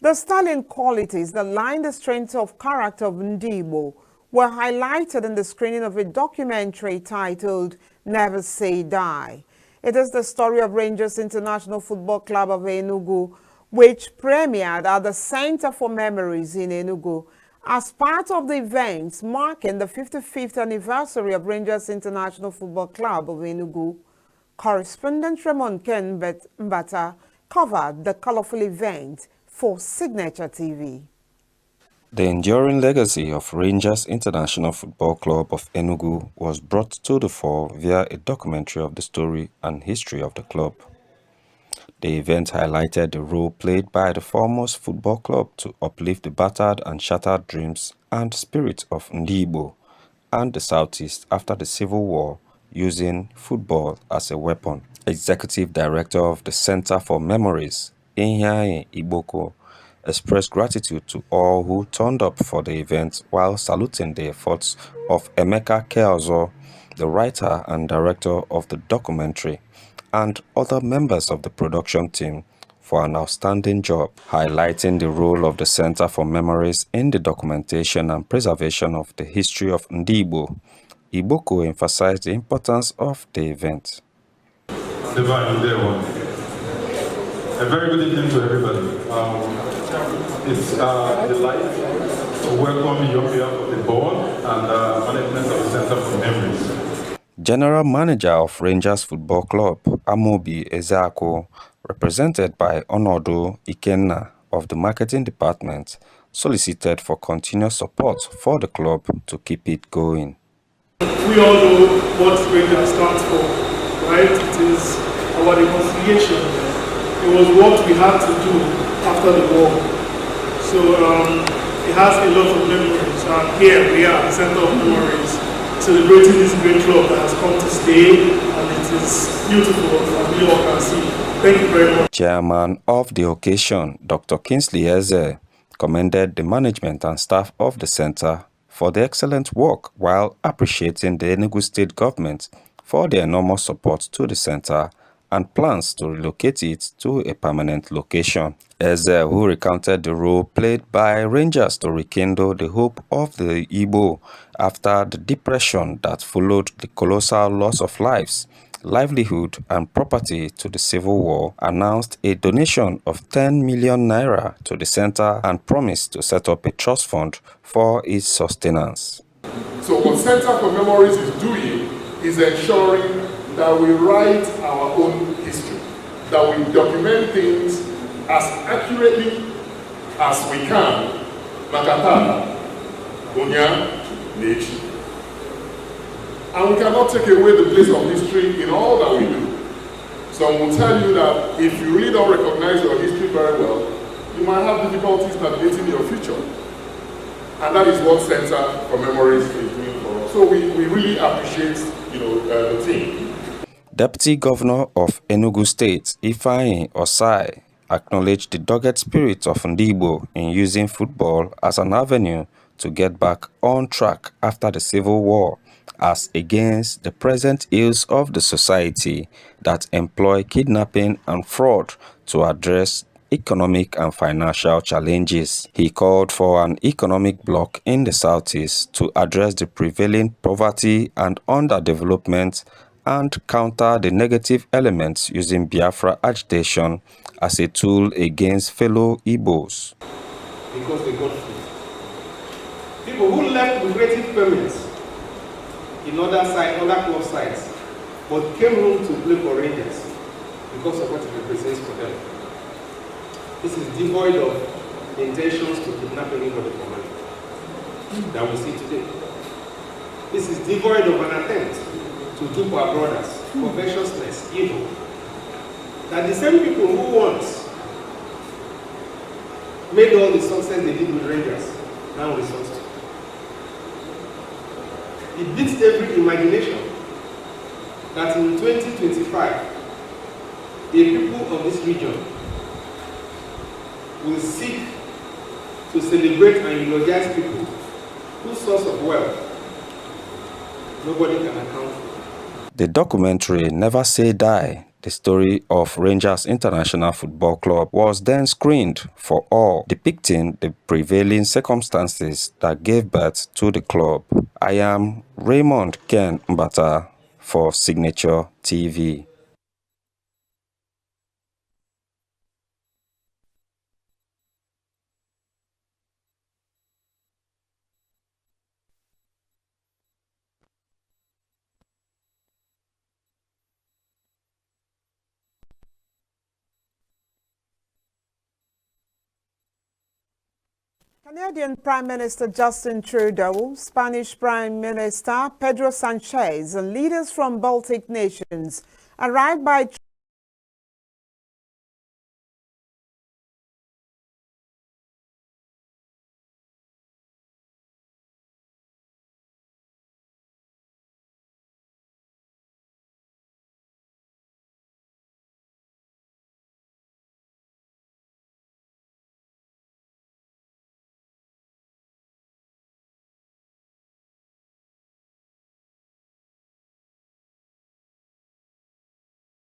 The sterling qualities that line the strength of character of Ndibo were highlighted in the screening of a documentary titled Never Say Die. It is the story of Rangers International Football Club of Enugu, which premiered at the Center for Memories in Enugu as part of the events marking the 55th anniversary of Rangers International Football Club of Enugu. Correspondent Raymond Ken Mbata covered the colorful event for Signature TV. The enduring legacy of Rangers International Football Club of Enugu was brought to the fore via a documentary of the story and history of the club. The event highlighted the role played by the foremost football club to uplift the battered and shattered dreams and spirit of Ndibo and the Southeast after the Civil War, using football as a weapon. Executive Director of the Center for Memories, Inyaye Iboko, expressed gratitude to all who turned up for the event while saluting the efforts of Emeka Keozo, the writer and director of the documentary, and other members of the production team for an outstanding job, highlighting the role of the Center for Memories in the documentation and preservation of the history of Ndibo. Iboko emphasized the importance of the event. A very good evening to everybody. It's a delight to welcome you on behalf of the board and management of the Center for Memories. General Manager of Rangers Football Club, Amobi Ezeako, represented by Onodo Ikenna of the Marketing Department, solicited for continuous support for the club to keep it going. We all know what Rangers stands for, right? It is our reconciliation. It was what we had to do after the war. So it has a lot of memories. And here we are, the Center of Memories, celebrating this great club that has come to stay, and it is beautiful, as we all can see. Thank you very much. Chairman of the occasion, Dr. Kingsley Eze, commended the management and staff of the center for the excellent work while appreciating the Enugu state government for their enormous support to the center and plans to relocate it to a permanent location. Eze, who recounted the role played by Rangers to rekindle the hope of the Igbo after the depression that followed the colossal loss of lives, livelihood and property to the Civil War, announced a donation of 10 million naira to the center and promised to set up a trust fund for its sustenance. So what Center for Memories is doing is ensuring that we write our own history, that we document things as accurately as we can. Makatana, Gonya, Nechi. And we cannot take away the place of history in all that we do. Some will tell you that if you really don't recognize your history very well, you might have difficulties navigating your future. And that is what Center for Memories is doing for us. So we really appreciate, the team. Deputy Governor of Enugu State, Ifeanyi Osai, acknowledged the dogged spirit of Ndibo in using football as an avenue to get back on track after the Civil War, as against the present ills of the society that employ kidnapping and fraud to address economic and financial challenges. He called for an economic bloc in the Southeast to address the prevailing poverty and underdevelopment and counter the negative elements using Biafra agitation as a tool against fellow Igbos. Because they got food. People who left lucrative payments in other club sites, but came home to play for Rangers because of what it represents for them. This is devoid of intentions to kidnap anybody for money that we see today. This is devoid of an attempt to dupe our brothers, covetousness, evil. That the same people who once made all the success they did with Rangers now resort to. It beats every imagination that in 2025, the people of this region will seek to celebrate and eulogize people whose source of wealth nobody can account for. The documentary Never Say Die, The story of Rangers International Football Club was then screened for all, depicting the prevailing circumstances that gave birth to the club. I am Raymond Ken Mbata for Signature TV. Canadian Prime Minister Justin Trudeau, Spanish Prime Minister Pedro Sanchez, and leaders from Baltic nations arrived by